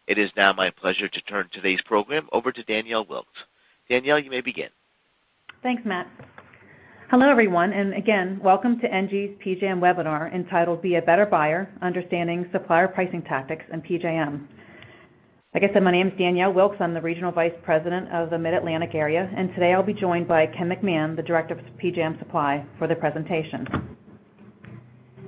It is now my pleasure to turn today's program over to Danielle Wilkes. Danielle, you may begin. Thanks, Matt. Hello, everyone, and again, welcome to ENGIE's PJM webinar entitled Be a Better Buyer, Understanding Supplier Pricing Tactics and PJM. Like I said, my name is Danielle Wilkes. I'm the Regional Vice President of the Mid-Atlantic area, and today I'll be joined by Ken McMahon, the Director of PJM Supply, for the presentation.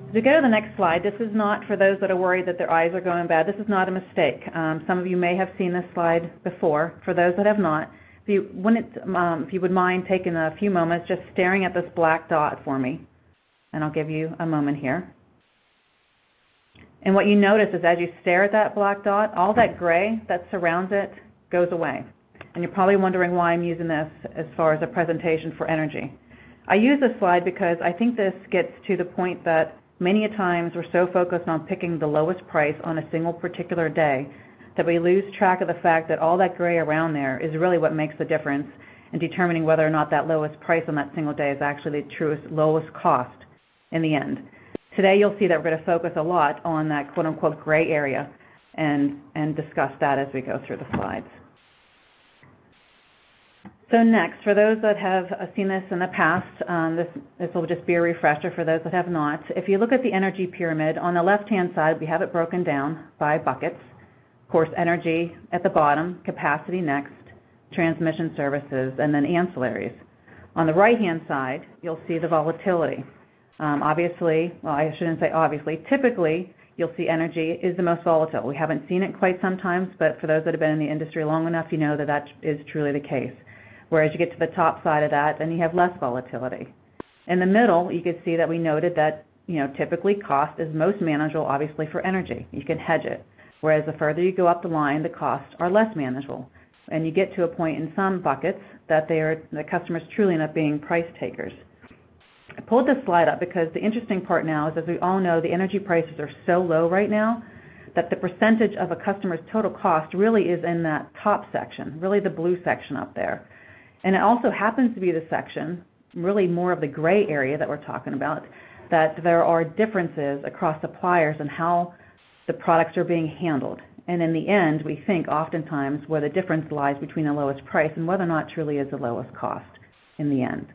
As we go to the next slide, this is not, for those that are worried that their eyes are going bad, this is not a mistake. Some of you may have seen this slide before. For those that have not, if you would mind taking a few moments just staring at this black dot for me, and I'll give you a moment here. And what you notice is as you stare at that black dot, all that gray that surrounds it goes away. And you're probably wondering why I'm using this as far as a presentation for energy. I use this slide because I think this gets to the point that many a times we're so focused on picking the lowest price on a single particular day that we lose track of the fact that all that gray around there is really what makes the difference in determining whether or not that lowest price on that single day is actually the truest lowest cost in the end. Today you'll see that we're going to focus a lot on that quote-unquote gray area and discuss that as we go through the slides. So next, for those that have seen this in the past, this will just be a refresher for those that have not. If you look at the energy pyramid, on the left-hand side we have it broken down by buckets. Of course, energy at the bottom, capacity next, transmission services, and then ancillaries. On the right-hand side, you'll see the volatility. Obviously, well, I shouldn't say obviously, typically you'll see energy is the most volatile. We haven't seen it quite sometimes, but for those that have been in the industry long enough, you know that that is truly the case. Whereas you get to the top side of that, then you have less volatility. In the middle, you can see that we noted that, typically cost is most manageable, obviously, for energy. You can hedge it. Whereas the further you go up the line, the costs are less manageable. And you get to a point in some buckets that the customers truly end up being price takers. I pulled this slide up because the interesting part now is, as we all know, the energy prices are so low right now that the percentage of a customer's total cost really is in that top section, really the blue section up there. And it also happens to be the section, really more of the gray area that we're talking about, that there are differences across suppliers and how the products are being handled. And in the end, we think oftentimes where the difference lies between the lowest price and whether or not truly is the lowest cost in the end.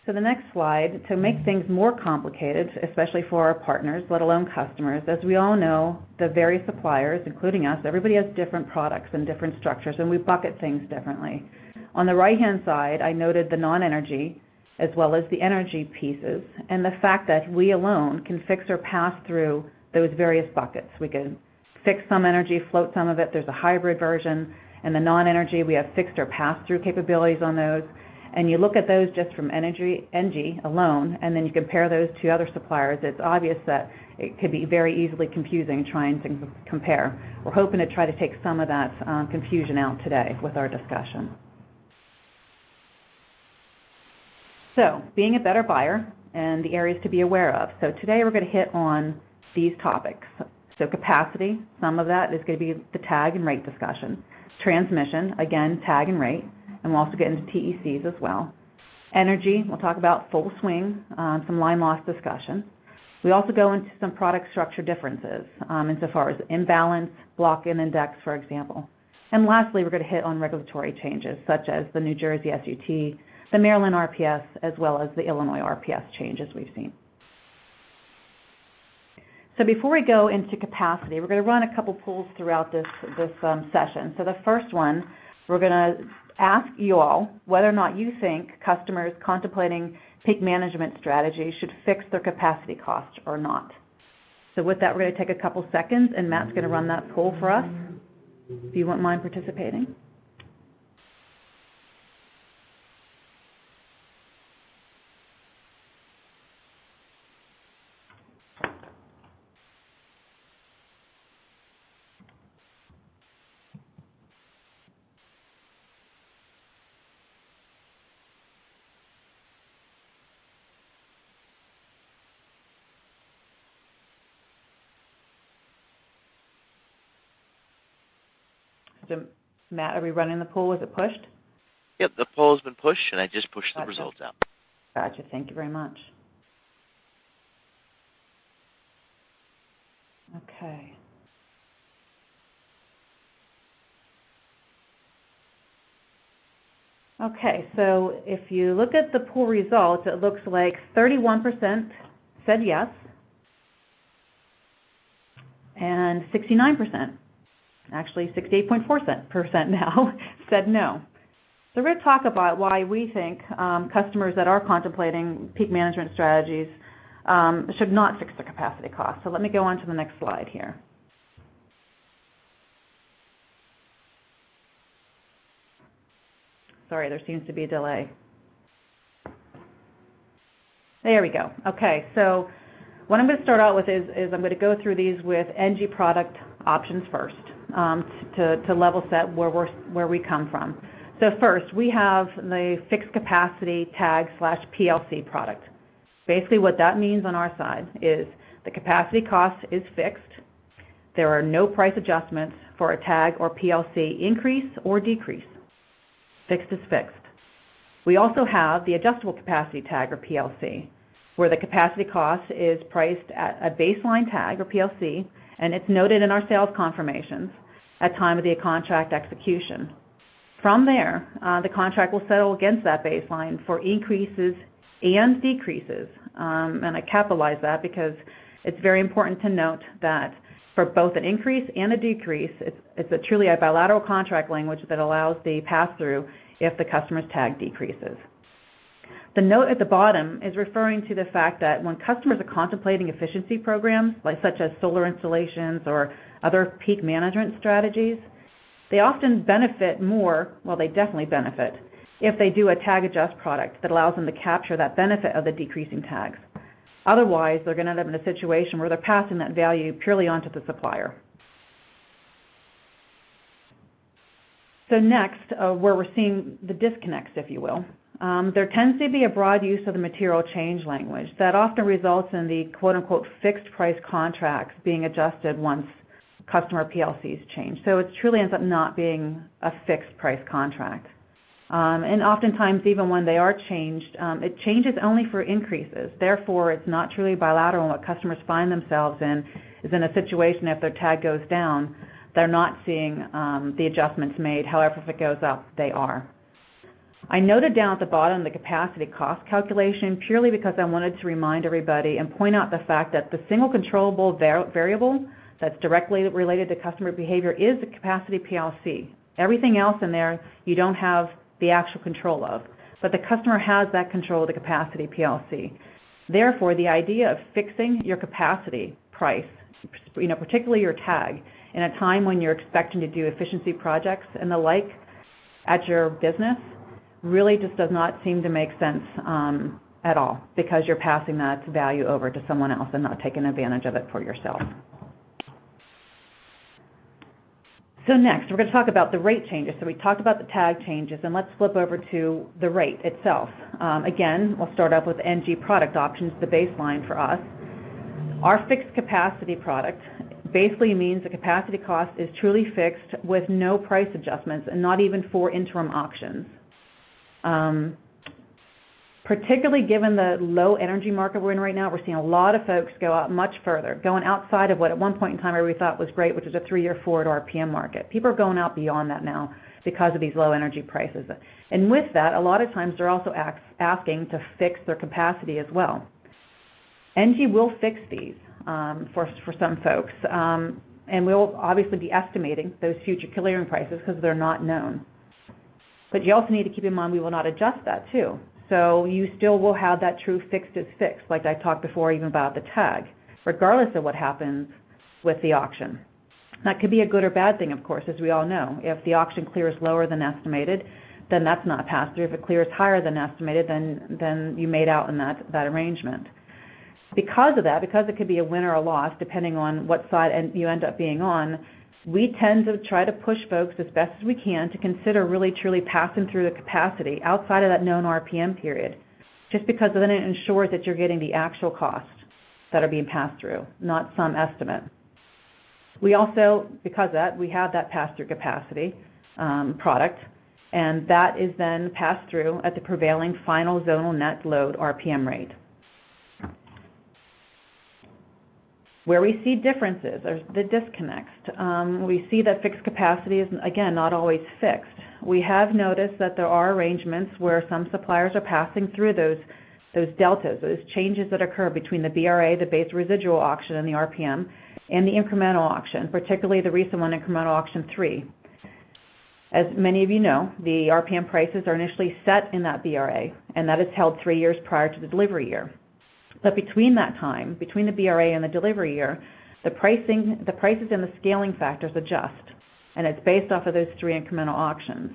So the next slide, to make things more complicated, especially for our partners, let alone customers, as we all know, the various suppliers, including us, everybody has different products and different structures, and we bucket things differently. On the right-hand side, I noted the non-energy as well as the energy pieces, and the fact that we alone can fix or pass through those various buckets. We can fix some energy, float some of it. There's a hybrid version. And the non-energy, we have fixed or pass-through capabilities on those. And you look at those just from ENGIE alone, and then you compare those to other suppliers, it's obvious that it could be very easily confusing trying to compare. We're hoping to try to take some of that confusion out today with our discussion. So, being a better buyer and the areas to be aware of. So today we're going to hit on these topics. So capacity, some of that is going to be the tag and rate discussion. Transmission, again, tag and rate. And we'll also get into TECs as well. Energy, we'll talk about full swing, some line loss discussion. We also go into some product structure differences insofar as imbalance, block and index, for example. And lastly, we're going to hit on regulatory changes, such as the New Jersey SUT, the Maryland RPS, as well as the Illinois RPS changes we've seen. So before we go into capacity, we're going to run a couple polls throughout this session. So the first one, we're going to ask you all whether or not you think customers contemplating peak management strategies should fix their capacity costs or not. So with that, we're going to take a couple seconds, and Matt's going to run that poll for us, if you wouldn't mind participating. So, Matt, are we running the poll? Was it pushed? Yep, the poll has been pushed, and I just pushed the results out. Gotcha. Thank you very much. Okay. Okay, so if you look at the pool results, it looks like 31% said yes, and 69%, actually 68.4% now, said no. So we're going to talk about why we think customers that are contemplating peak management strategies should not fix their capacity costs. So let me go on to the next slide here. Sorry, there seems to be a delay. There we go. Okay, so what I'm going to start out with is I'm going to go through these with NG product options first to level set where we come from. So first, we have the fixed capacity tag / PLC product. Basically what that means on our side is the capacity cost is fixed. There are no price adjustments for a tag or PLC increase or decrease. Fixed is fixed. We also have the adjustable capacity tag or PLC, where the capacity cost is priced at a baseline tag or PLC, and it's noted in our sales confirmations at time of the contract execution. From there, the contract will settle against that baseline for increases and decreases. And I capitalize that because it's very important to note that for both an increase and a decrease, it's truly a bilateral contract language that allows the pass-through if the customer's tag decreases. The note at the bottom is referring to the fact that when customers are contemplating efficiency programs, such as solar installations or other peak management strategies, they often benefit more, well, they definitely benefit, if they do a tag adjust product that allows them to capture that benefit of the decreasing tags. Otherwise, they're going to end up in a situation where they're passing that value purely onto the supplier. So next, where we're seeing the disconnects, if you will, there tends to be a broad use of the material change language that often results in the quote-unquote fixed price contracts being adjusted once customer PLCs change. So it truly ends up not being a fixed price contract. And oftentimes, even when they are changed, it changes only for increases. Therefore, it's not truly bilateral, and what customers find themselves in is in a situation if their tag goes down, they're not seeing the adjustments made. However, if it goes up, they are. I noted down at the bottom the capacity cost calculation purely because I wanted to remind everybody and point out the fact that the single controllable variable that's directly related to customer behavior is the capacity PLC. Everything else in there you don't have the actual control of, but the customer has that control of the capacity PLC. Therefore, the idea of fixing your capacity price, particularly your tag, in a time when you're expecting to do efficiency projects and the like at your business really just does not seem to make sense at all, because you're passing that value over to someone else and not taking advantage of it for yourself. So next, we're going to talk about the rate changes. So we talked about the tag changes, and let's flip over to the rate itself. Again, we'll start off with NG product options, the baseline for us. Our fixed capacity product basically means the capacity cost is truly fixed with no price adjustments, and not even for interim auctions. Particularly given the low energy market we're in right now, we're seeing a lot of folks go out much further, going outside of what at one point in time everybody thought was great, which is a 3-year forward RPM market. People are going out beyond that now because of these low energy prices. And with that, a lot of times they're also asking to fix their capacity as well. NG will fix these for some folks, and we'll obviously be estimating those future clearing prices because they're not known. But you also need to keep in mind we will not adjust that too. So you still will have that true fixed is fixed, like I talked before even about the tag, regardless of what happens with the auction. That could be a good or bad thing, of course, as we all know. If the auction clears lower than estimated, then that's not passed through. If it clears higher than estimated, then you made out in that arrangement. Because of that, because it could be a win or a loss, depending on what side you end up being on, we tend to try to push folks as best as we can to consider really truly passing through the capacity outside of that known RPM period, just because then it ensures that you're getting the actual costs that are being passed through, not some estimate. We also, because of that, we have that pass-through capacity product, and that is then passed through at the prevailing final zonal net load RPM rate. Where we see differences or the disconnects, we see that fixed capacity is, again, not always fixed. We have noticed that there are arrangements where some suppliers are passing through those deltas, those changes that occur between the BRA, the base residual auction, and the RPM, and the incremental auction, particularly the recent one, incremental auction 3. As many of you know, the RPM prices are initially set in that BRA, and that is held 3 years prior to the delivery year. But between that time, between the BRA and the delivery year, the prices and the scaling factors adjust, and it's based off of those 3 incremental auctions.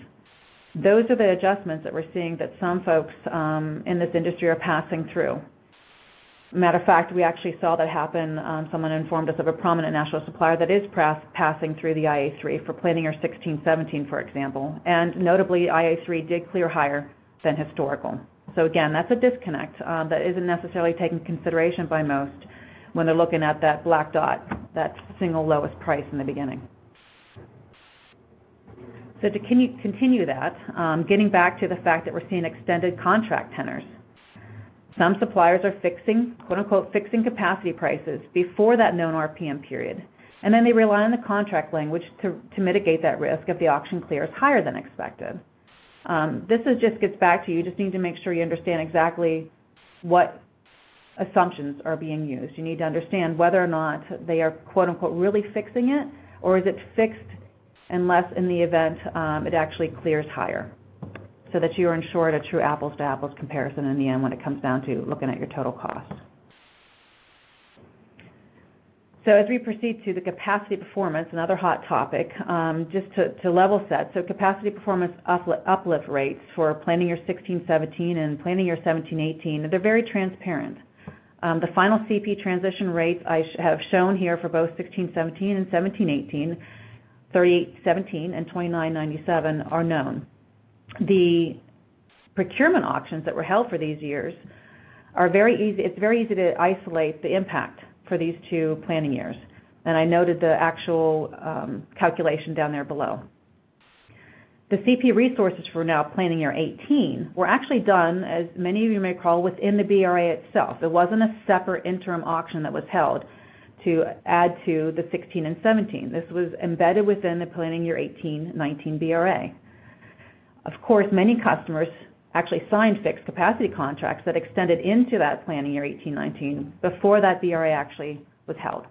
Those are the adjustments that we're seeing that some folks in this industry are passing through. Matter of fact, we actually saw that happen. Someone informed us of a prominent national supplier that is passing through the IA3 for planning year 16-17, for example. And notably, IA3 did clear higher than historical. So again, that's a disconnect that isn't necessarily taken into consideration by most when they're looking at that black dot, that single lowest price in the beginning. So to continue that, getting back to the fact that we're seeing extended contract tenors. Some suppliers are fixing, quote-unquote, fixing capacity prices before that known RPM period, and then they rely on the contract language to mitigate that risk if the auction clears higher than expected. Just gets back to you just need to make sure you understand exactly what assumptions are being used. You need to understand whether or not they are, quote-unquote, really fixing it, or is it fixed unless in the event it actually clears higher, so that you are ensured a true apples-to-apples comparison in the end when it comes down to looking at your total cost. So as we proceed to the capacity performance, another hot topic, just to level set, so capacity performance uplift rates for planning year 16-17 and planning year 17-18, they're very transparent. The final CP transition rates I have shown here for both 16-17 and 17-18, 38.17 and 29.97 are known. The procurement auctions that were held for these years are very easy. It's very easy to isolate the impact for these 2 planning years. And I noted the actual calculation down there below. The CP resources for now planning year 18 were actually done, as many of you may recall, within the BRA itself. It wasn't a separate interim auction that was held to add to the 16 and 17. This was embedded within the planning year 18-19 BRA. Of course, many customers actually signed fixed capacity contracts that extended into that planning year 18-19 before that BRA actually was held.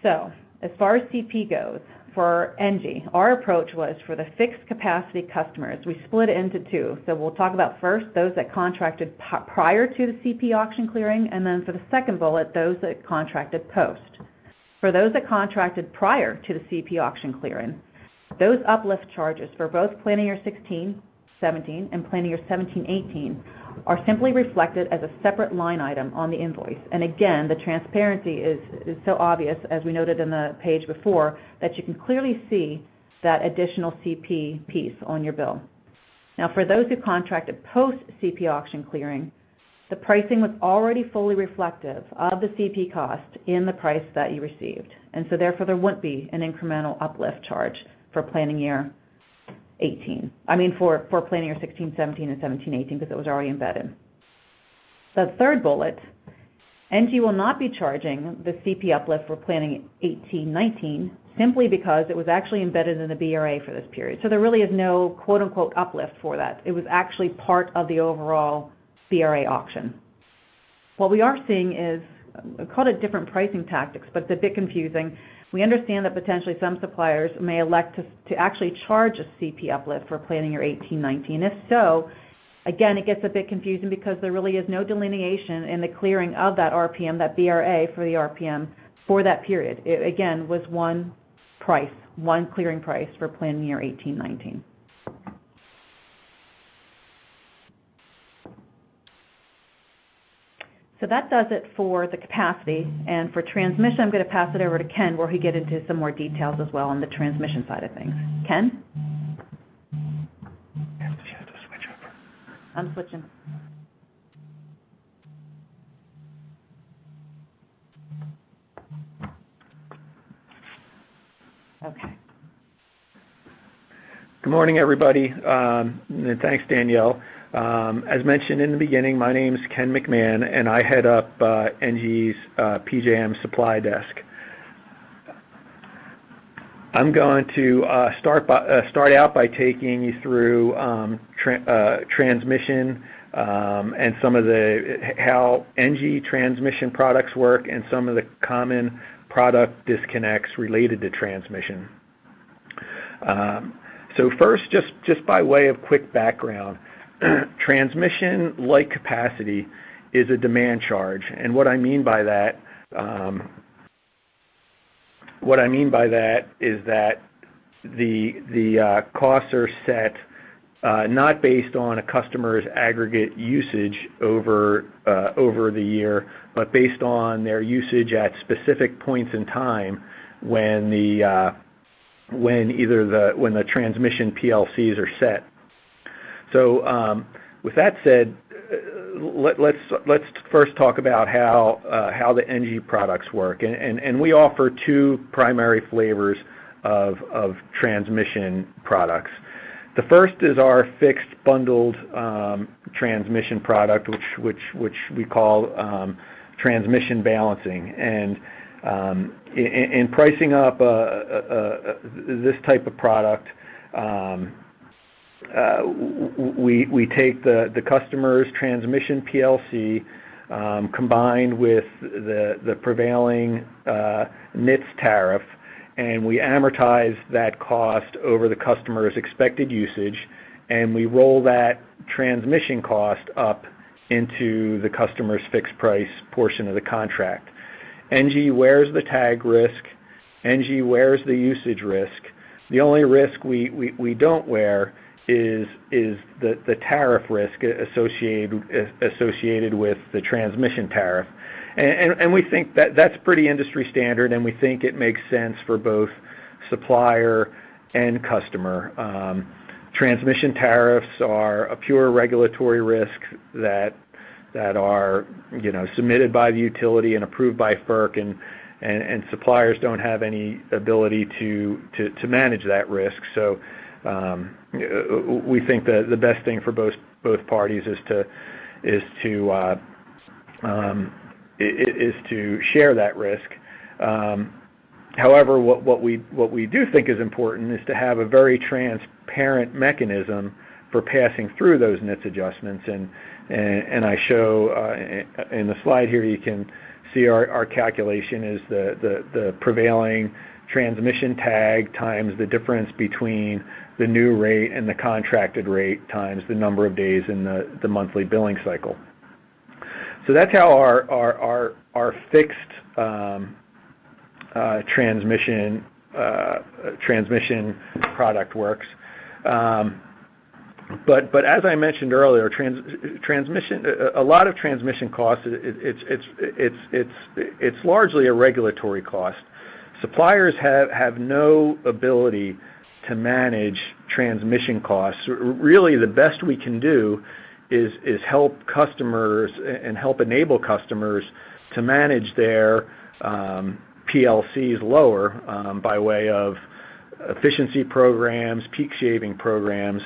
So, as far as CP goes, for NG, our approach was for the fixed capacity customers, we split it into 2. So we'll talk about first those that contracted prior to the CP auction clearing, and then for the second bullet, those that contracted post. For those that contracted prior to the CP auction clearing, those uplift charges for both planning year 16-17 and planning year 17-18 are simply reflected as a separate line item on the invoice. And again, the transparency is so obvious, as we noted in the page before, that you can clearly see that additional CP piece on your bill. Now, for those who contracted post-CP auction clearing, the pricing was already fully reflective of the CP cost in the price that you received. And so therefore, there wouldn't be an incremental uplift charge for planning year 18. For planning year 16, 17, and 17, 18, because it was already embedded. The third bullet, NG will not be charging the CP uplift for planning 18, 19, simply because it was actually embedded in the BRA for this period. So there really is no quote-unquote uplift for that. It was actually part of the overall BRA auction. What we are seeing is, I called it different pricing tactics, but it's a bit confusing. We understand that potentially some suppliers may elect to actually charge a CP uplift for planning year 18-19. If so, again, it gets a bit confusing because there really is no delineation in the clearing of that RPM, that BRA for the RPM for that period. It, again, was one price, one clearing price for planning year 18-19. So that does it for the capacity, and for transmission, I'm going to pass it over to Ken, where he get into some more details as well on the transmission side of things. Ken? You have to switch over. I'm switching. Okay. Good morning, everybody. And thanks, Danielle. As mentioned in the beginning, my name is Ken McMahon, and I head up ENGIE's PJM supply desk. I'm going to start out by taking you through transmission and some of how ENGIE transmission products work and some of the common product disconnects related to transmission. So first, just by way of quick background, transmission, like capacity, is a demand charge, and what I mean by that is that the costs are set not based on a customer's aggregate usage over the year, but based on their usage at specific points in time when the transmission PLCs are set. So with that said, let's first talk about how the ENGIE products work, and we offer two primary flavors of transmission products. The first is our fixed bundled transmission product, which we call transmission balancing. And in pricing up this type of product, we take the customer's transmission PLC combined with the prevailing NITS tariff, and we amortize that cost over the customer's expected usage, and we roll that transmission cost up into the customer's fixed price portion of the contract. ENGIE wears the tag risk. ENGIE wears the usage risk. The only risk we don't wear is the tariff risk associated with the transmission tariff. And we think that's pretty industry standard, and we think it makes sense for both supplier and customer. Transmission tariffs are a pure regulatory risk that are submitted by the utility and approved by FERC, and suppliers don't have any ability to manage that risk. So we think that the best thing for both parties is to share that risk. However, what we do think is important is to have a very transparent mechanism for passing through those NITS adjustments, and I show in the slide here, you can see our calculation is the prevailing transmission tag times the difference between the new rate and the contracted rate times the number of days in the monthly billing cycle. So that's how our fixed transmission product works. But as I mentioned earlier, transmission, a lot of transmission costs, it's largely a regulatory cost. Suppliers have no ability to manage transmission costs. Really, the best we can do is help customers and help enable customers to manage their PLCs lower by way of efficiency programs, peak shaving programs.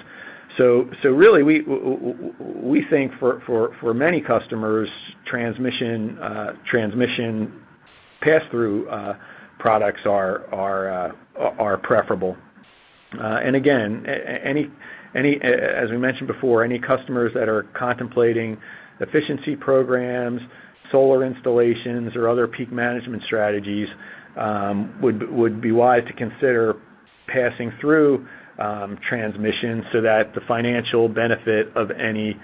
So really, we think for many customers, transmission pass-through products are preferable. And again, as we mentioned before, any customers that are contemplating efficiency programs, solar installations, or other peak management strategies would be wise to consider passing through transmission so that the financial benefit of any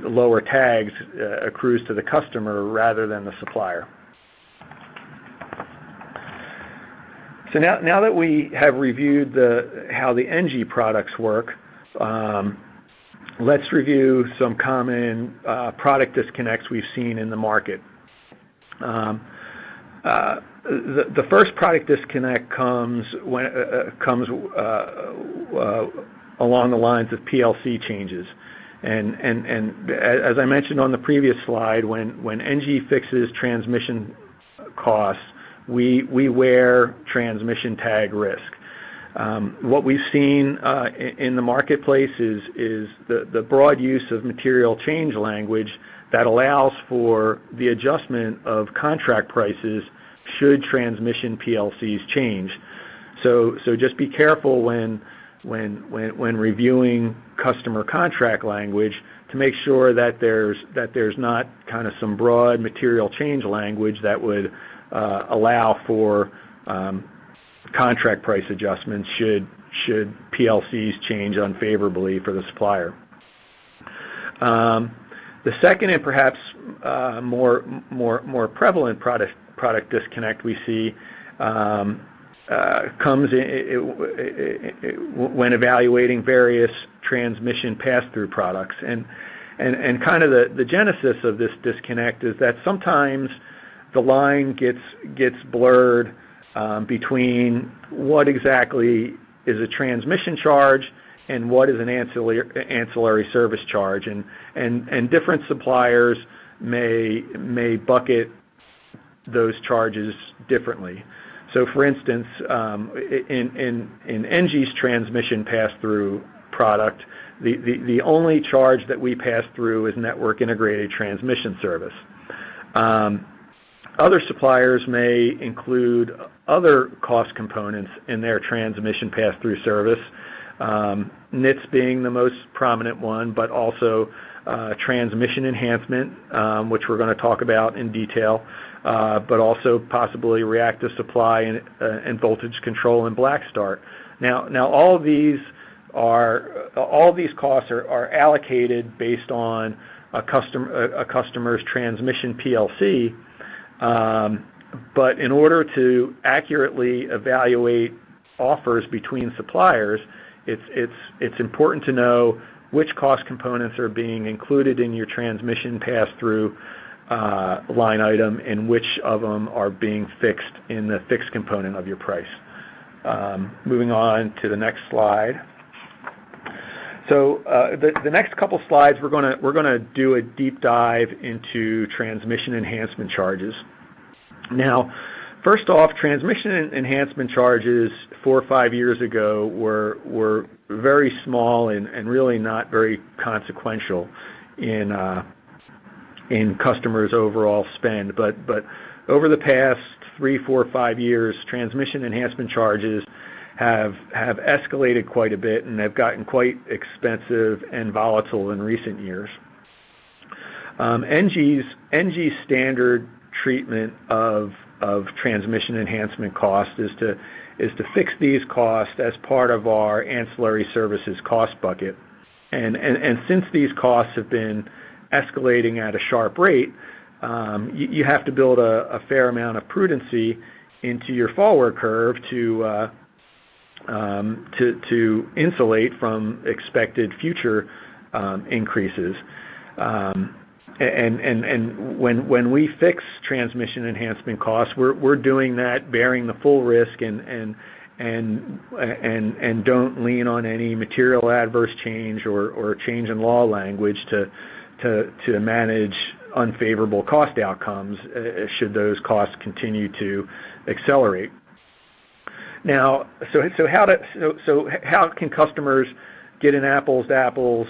lower tags accrues to the customer rather than the supplier. So now that we have reviewed how the ENGIE products work, let's review some common product disconnects we've seen in the market. The first product disconnect comes along the lines of PLC changes, and as I mentioned on the previous slide, when ENGIE fixes transmission costs, we wear transmission tag risk. What we've seen in the marketplace is the broad use of material change language that allows for the adjustment of contract prices should transmission PLCs change. So just be careful when reviewing customer contract language to make sure that there's not kind of some broad material change language that would allow for contract price adjustments should PLCs change unfavorably for the supplier. The second and perhaps more prevalent product disconnect we see comes when evaluating various transmission pass-through products, and kind of the genesis of this disconnect is that sometimes the line gets blurred between what exactly is a transmission charge and what is an ancillary service charge, and different suppliers may bucket those charges differently. So, for instance, in NG's transmission pass-through product, the only charge that we pass through is network integrated transmission service. Other suppliers may include other cost components in their transmission pass-through service, NITS being the most prominent one, but also transmission enhancement, which we're going to talk about in detail, but also possibly reactive supply and voltage control and black start. Now all these costs are allocated based on a customer's transmission PLC. But in order to accurately evaluate offers between suppliers, it's important to know which cost components are being included in your transmission pass-through line item and which of them are being fixed in the fixed component of your price. Moving on to the next slide. So the next couple slides, we're going to do a deep dive into transmission enhancement charges. Now, first off, transmission enhancement charges 4 or 5 years ago were very small and really not very consequential in customers' overall spend. But over the past 3, 4, 5 years, transmission enhancement charges have escalated quite a bit, and they've gotten quite expensive and volatile in recent years. NG's standard treatment of transmission enhancement cost is to fix these costs as part of our ancillary services cost bucket, and since these costs have been escalating at a sharp rate, you have to build a fair amount of prudency into your forward curve to insulate from expected future increases. And when we fix transmission enhancement costs, we're doing that bearing the full risk and don't lean on any material adverse change or change in law language to manage unfavorable cost outcomes should those costs continue to accelerate. Now, so how can customers get an apples-to-apples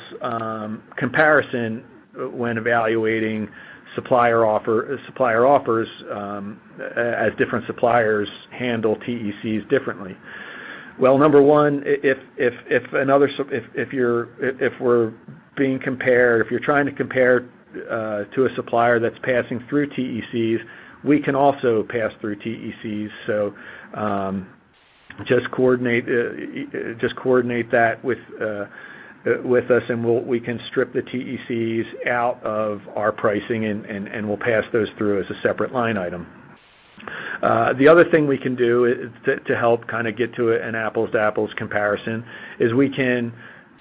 comparison when evaluating supplier offers as different suppliers handle TECs differently? Well, number one, if you're trying to compare to a supplier that's passing through TECs, we can also pass through TECs. So just coordinate that with us, and we can strip the TECs out of our pricing, and we'll pass those through as a separate line item. The other thing we can do is to help kind of get to an apples-to-apples comparison is we can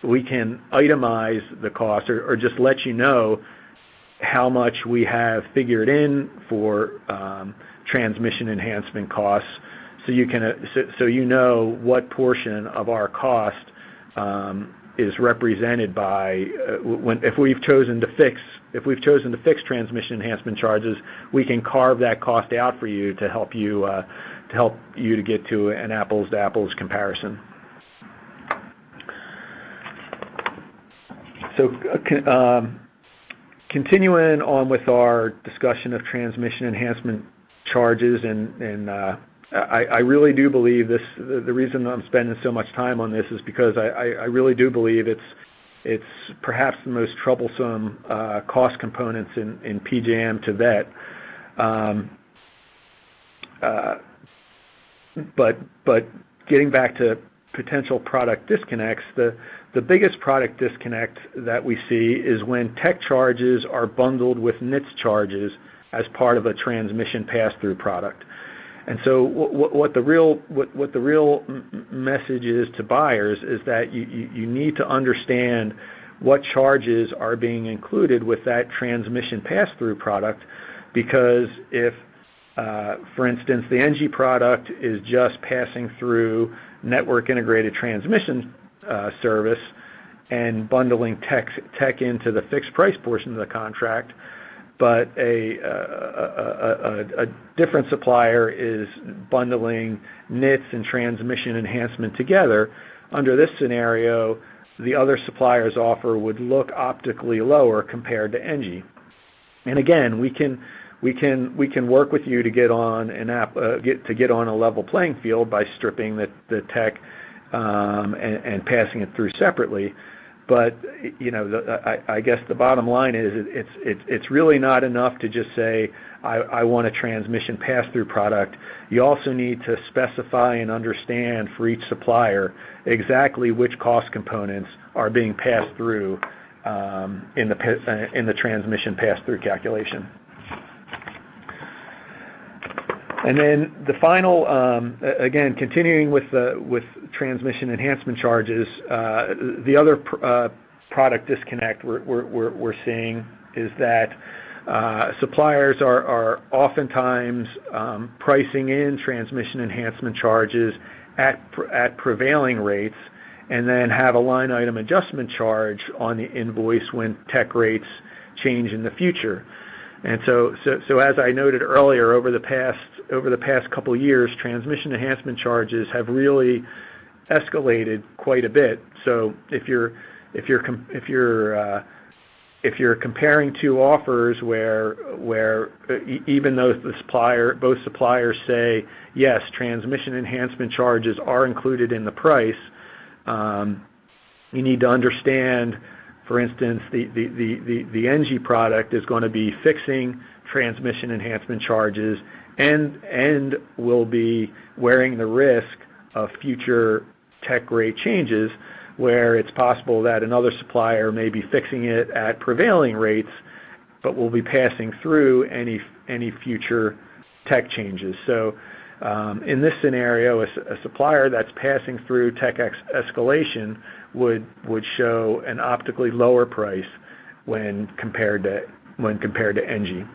itemize the cost or just let you know how much we have figured in for transmission enhancement costs, so you know what portion of our cost is represented by if we've chosen to fix transmission enhancement charges, we can carve that cost out for you to help you to get to an apples-to-apples comparison. Continuing on with our discussion of transmission enhancement charges, and I really do believe this. The reason I'm spending so much time on this is because I really do believe it's perhaps the most troublesome cost components in PJM to vet. But getting back to potential product disconnects, the biggest product disconnect that we see is when tech charges are bundled with NITS charges as part of a transmission pass-through product. And so what the real message is to buyers is that you need to understand what charges are being included with that transmission pass-through product, because if for instance, the NG product is just passing through network integrated transmission service and bundling tech into the fixed price portion of the contract, but a different supplier is bundling NITS and transmission enhancement together. Under this scenario, the other supplier's offer would look optically lower compared to NG. And again, we can work with you to get on a level playing field by stripping the tech and passing it through separately. But I guess the bottom line is it's really not enough to just say I want a transmission pass-through product. You also need to specify and understand for each supplier exactly which cost components are being passed through in the transmission pass-through calculation. And then the final, again, continuing with transmission enhancement charges, the other product disconnect we're seeing is that suppliers are oftentimes pricing in transmission enhancement charges at prevailing rates, and then have a line item adjustment charge on the invoice when tech rates change in the future. And so as I noted earlier, over the past couple years, transmission enhancement charges have really escalated quite a bit. So if you're comparing two offers where even though both suppliers say yes, transmission enhancement charges are included in the price, you need to understand. For instance, the NG product is going to be fixing transmission enhancement charges and will be wearing the risk of future tech rate changes, where it's possible that another supplier may be fixing it at prevailing rates, but will be passing through any future tech changes. So in this scenario, a supplier that's passing through tech escalation would show an optically lower price when compared to NG.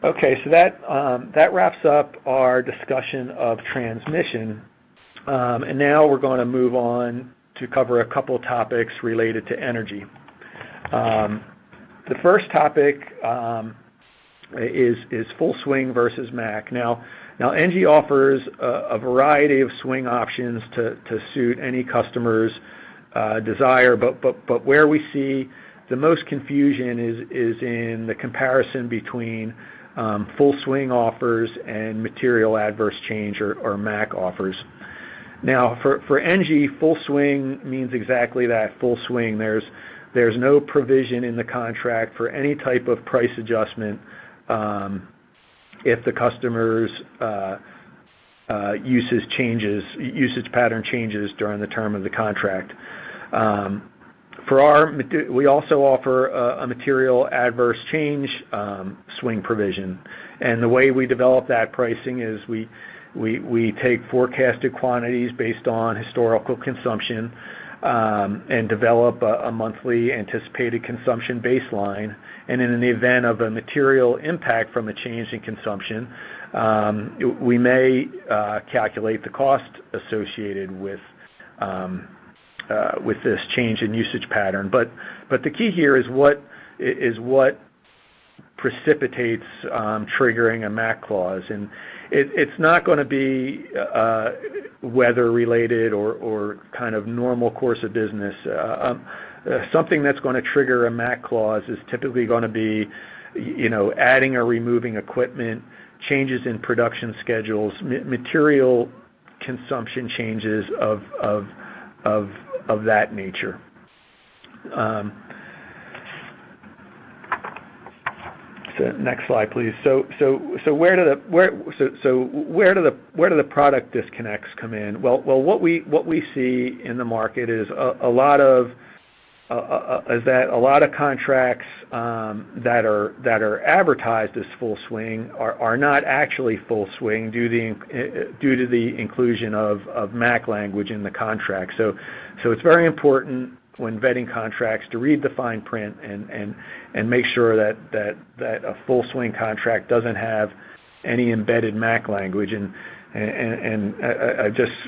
Okay, so that wraps up our discussion of transmission, and now we're going to move on to cover a couple topics related to energy. The first topic is full swing versus MAC. Now NG offers a variety of swing options to suit any customer's desire, but where we see the most confusion is in the comparison between full swing offers and material adverse change or MAC offers. Now for NG, full swing means exactly that, full swing. There's no provision in the contract for any type of price adjustment if the customer's usage pattern changes during the term of the contract. We also offer a material adverse change swing provision, and the way we develop that pricing is we take forecasted quantities based on historical consumption and develop a monthly anticipated consumption baseline. And in the event of a material impact from a change in consumption, we may calculate the cost associated with this change in usage pattern. But the key here is what precipitates triggering a MAC clause. And it's not going to be weather related or kind of normal course of business. Something that's going to trigger a MAC clause is typically going to be, adding or removing equipment, changes in production schedules, material consumption changes of that nature. So next slide, please. So where do the product disconnects come in? Well, what we see in the market is a lot of contracts that are advertised as full swing are not actually full swing due to the inclusion of MAC language in the contract. So it's very important when vetting contracts to read the fine print and make sure that a full swing contract doesn't have any embedded MAC language. And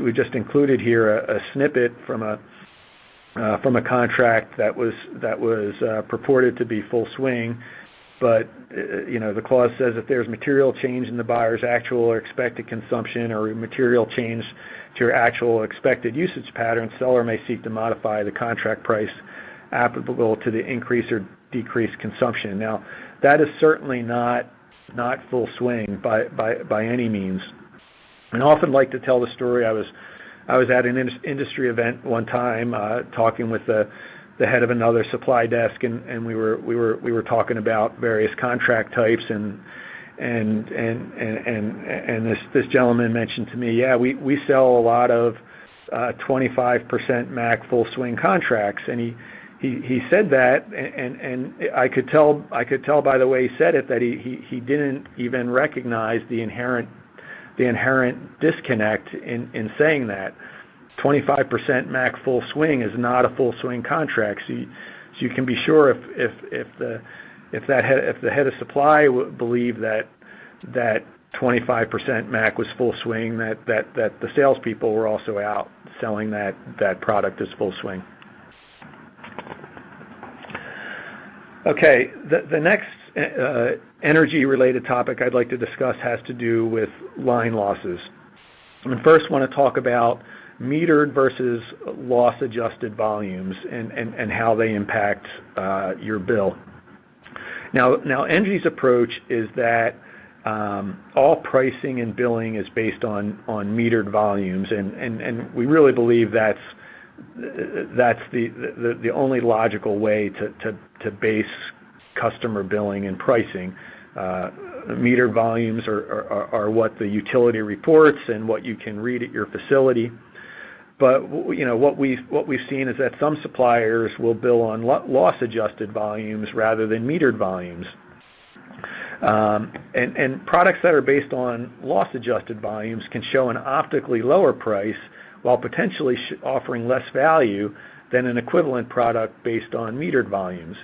we just included here a snippet from a contract that was purported to be full swing, but the clause says if there's material change in the buyer's actual or expected consumption or material change to your actual or expected usage pattern, seller may seek to modify the contract price applicable to the increase or decrease consumption. Now, that is certainly not full swing by any means. And I often like to tell the story. I was at an industry event one time, talking with the head of another supply desk, and we were talking about various contract types, and this gentleman mentioned to me, yeah, we sell a lot of 25% MAC full swing contracts, and he said that, and I could tell by the way he said it that he didn't even recognize the inherent disconnect in saying that 25% MAC full swing is not a full swing contract. So you can be sure if the head of supply believed that 25% MAC was full swing, that the salespeople were also out selling that product as full swing. Okay, the next energy-related topic I'd like to discuss has to do with line losses. And first, want to talk about metered versus loss-adjusted volumes and how they impact your bill. Now, Engie's approach is that all pricing and billing is based on metered volumes, and we really believe that's the only logical way to base customer billing and pricing. Metered volumes are what the utility reports and what you can read at your facility. But what we've seen is that some suppliers will bill on loss-adjusted volumes rather than metered volumes. And products that are based on loss-adjusted volumes can show an optically lower price while potentially offering less value than an equivalent product based on metered volumes.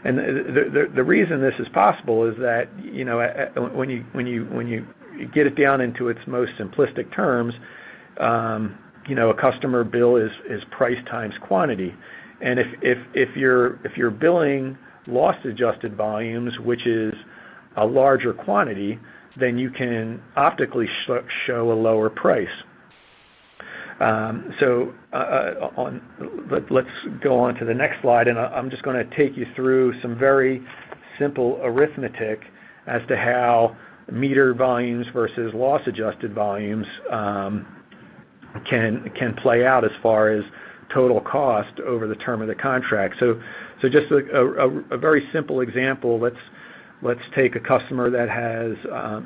And the reason this is possible is that when you get it down into its most simplistic terms, a customer bill is price times quantity, and if you're billing loss-adjusted volumes, which is a larger quantity, then you can optically show a lower price. Let's go on to the next slide, and I'm just going to take you through some very simple arithmetic as to how metered volumes versus loss-adjusted volumes can play out as far as total cost over the term of the contract. So just a very simple example. Let's take a customer that has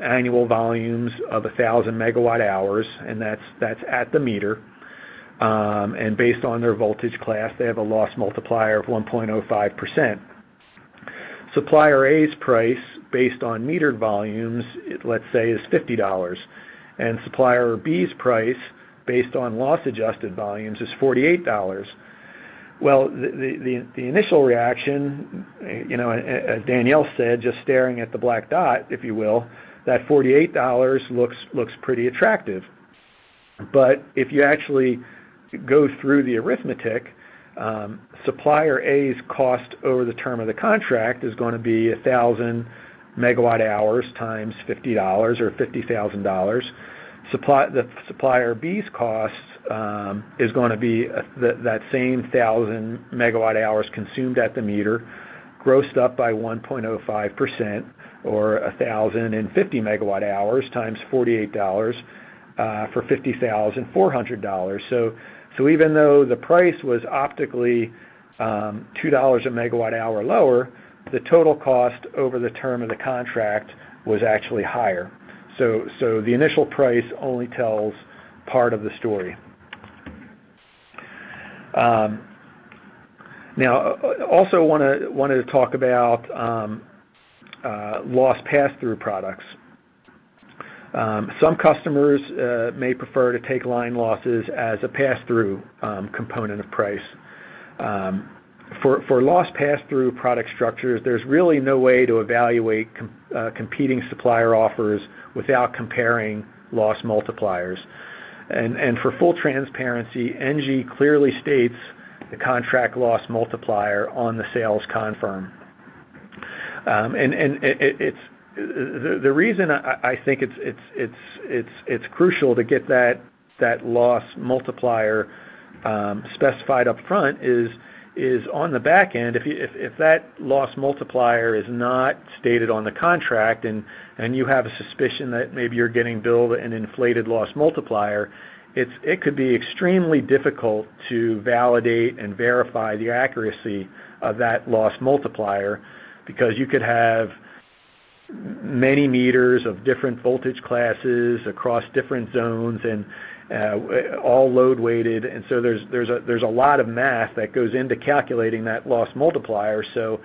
annual volumes of 1,000 megawatt hours, and that's at the meter. And based on their voltage class, they have a loss multiplier of 1.05%. Supplier A's price, based on metered volumes, let's say, is $50, and supplier B's price, based on loss-adjusted volumes, is $48. Well, the initial reaction, as Danielle said, just staring at the black dot, if you will, that $48 looks pretty attractive. But if you actually go through the arithmetic, Supplier A's cost over the term of the contract is going to be 1,000 megawatt hours times $50 or $50,000. The supplier B's cost is going to be that same 1,000 megawatt hours consumed at the meter, grossed up by 1.05%, or 1,050 megawatt hours times $48 for $50,400. So even though the price was optically $2 a megawatt hour lower, the total cost over the term of the contract was actually higher. So the initial price only tells part of the story. Now, also wanted to talk about loss pass-through products. Some customers may prefer to take line losses as a pass-through component of price. For loss pass-through product structures, there's really no way to evaluate competing supplier offers without comparing loss multipliers. And for full transparency, NG clearly states the contract loss multiplier on the sales confirm. It's the reason I think it's crucial to get that loss multiplier specified up front is on the back end. If that loss multiplier is not stated on the contract, and you have a suspicion that maybe you're getting billed an inflated loss multiplier, it could be extremely difficult to validate and verify the accuracy of that loss multiplier, because you could have many meters of different voltage classes across different zones, and all load weighted, and so there's a lot of math that goes into calculating that loss multiplier. So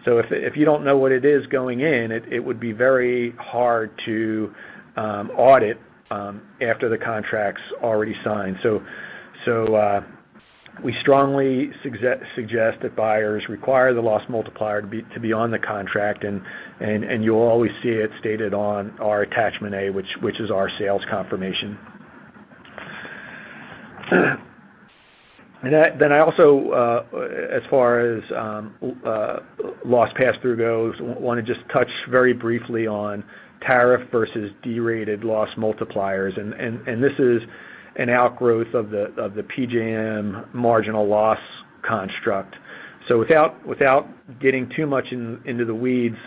if you don't know what it is going in, it would be very hard to audit after the contract's already signed. So we strongly suggest that buyers require the loss multiplier to be on the contract, and you'll always see it stated on our attachment A, which is our sales confirmation. And then I also, as far as loss pass-through goes, want to just touch very briefly on tariff versus D-rated loss multipliers, and this is an outgrowth of the PJM marginal loss construct. So without getting too much into the weeds,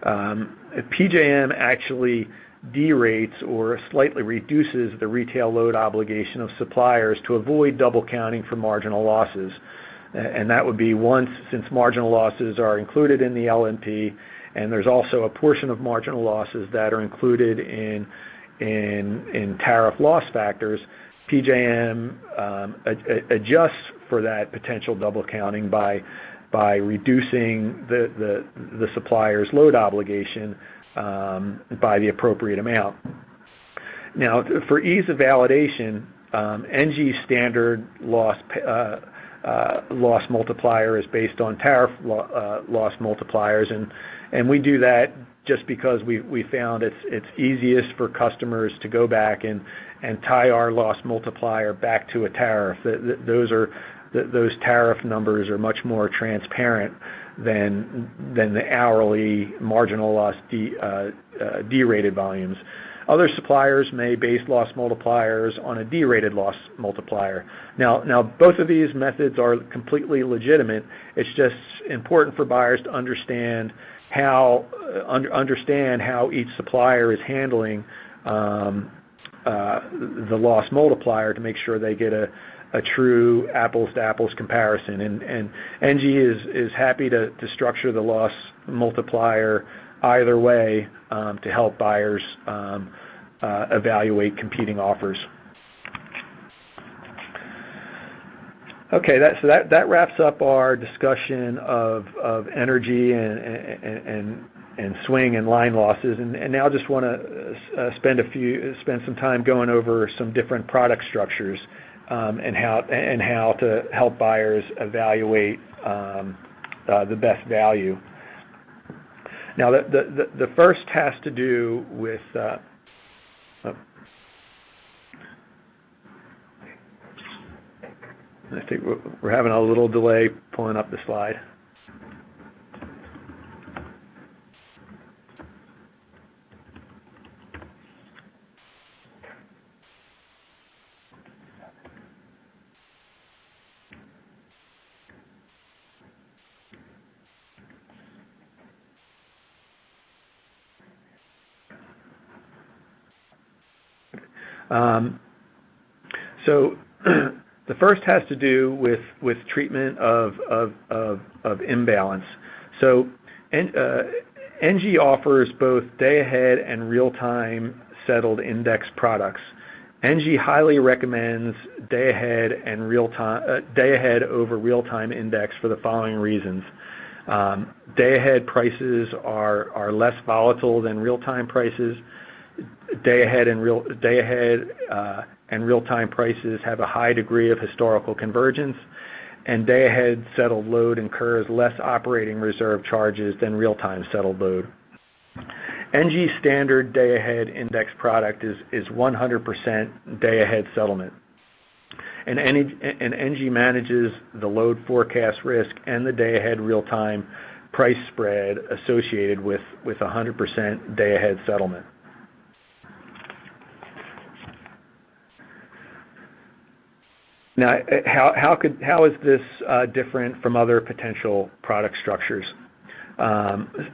PJM actually derates or slightly reduces the retail load obligation of suppliers to avoid double counting for marginal losses. And that would be once, since marginal losses are included in the LMP, and there's also a portion of marginal losses that are included in tariff loss factors, PJM adjusts for that potential double counting by reducing the supplier's load obligation by the appropriate amount. Now, for ease of validation, NG standard loss multiplier is based on tariff loss multipliers, and we do that just because we found it's easiest for customers to go back and tie our loss multiplier back to a tariff. Those tariff numbers are much more transparent than the hourly marginal loss D-rated volumes. Other suppliers may base loss multipliers on a D-rated loss multiplier. Now both of these methods are completely legitimate. It's just important for buyers to understand how each supplier is handling the loss multiplier to make sure they get a true apples-to-apples comparison. And NG is happy to structure the loss multiplier either way to help buyers evaluate competing offers. Okay, that wraps up our discussion of energy and swing and line losses, and now just want to spend some time going over some different product structures and how to help buyers evaluate the best value. Now, the first has to do with I think we're having a little delay pulling up the slide. So the first has to do with treatment of imbalance. So NG offers both day-ahead and real-time settled index products. NG highly recommends day-ahead and day-ahead over real-time index for the following reasons. Day-ahead prices are less volatile than real-time prices. Day-ahead and real-time prices have a high degree of historical convergence, and day-ahead settled load incurs less operating reserve charges than real-time settled load. NG standard day-ahead index product is 100% day-ahead settlement, and NG manages the load forecast risk and the day-ahead real-time price spread associated with 100% day-ahead settlement. Now, how is this different from other potential product structures? Another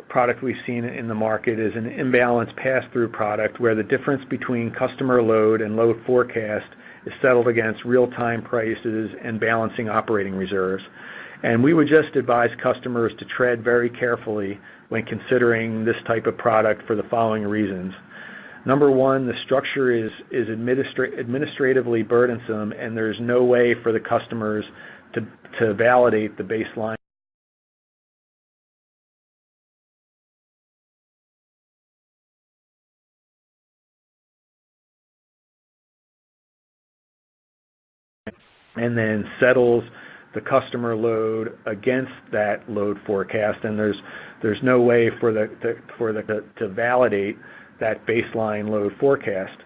product we've seen in the market is an imbalance pass-through product where the difference between customer load and load forecast is settled against real-time prices and balancing operating reserves. And we would just advise customers to tread very carefully when considering this type of product for the following reasons. Number one, the structure is administratively burdensome, and there's no way for the customers to validate the baseline and then settles the customer load against that load forecast, and there's no way to validate that baseline load forecast.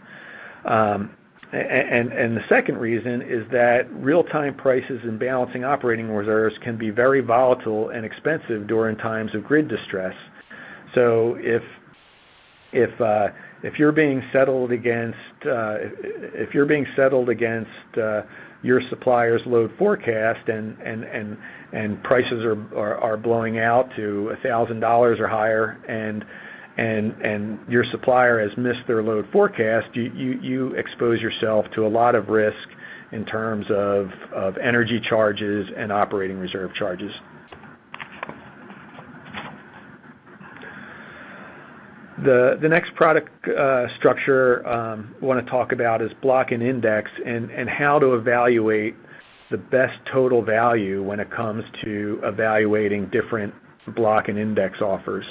And the second reason is that real-time prices and balancing operating reserves can be very volatile and expensive during times of grid distress. So if you're being settled against your supplier's load forecast and prices are blowing out to $1,000 or higher, and your supplier has missed their load forecast, you expose yourself to a lot of risk in terms of energy charges and operating reserve charges. The next product structure I want to talk about is block and index, and how to evaluate the best total value when it comes to evaluating different block and index offers.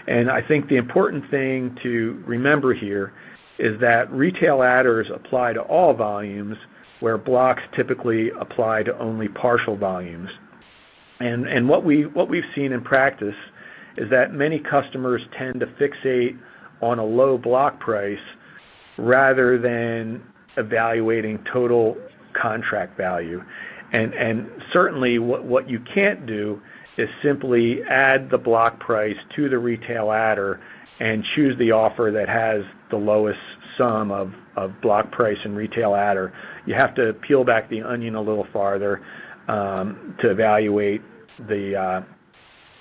And I think the important thing to remember here is that retail adders apply to all volumes, where blocks typically apply to only partial volumes. And what we've seen in practice is that many customers tend to fixate on a low block price rather than evaluating total contract value. And certainly what you can't do is simply add the block price to the retail adder and choose the offer that has the lowest sum of block price and retail adder. You have to peel back the onion a little farther to evaluate the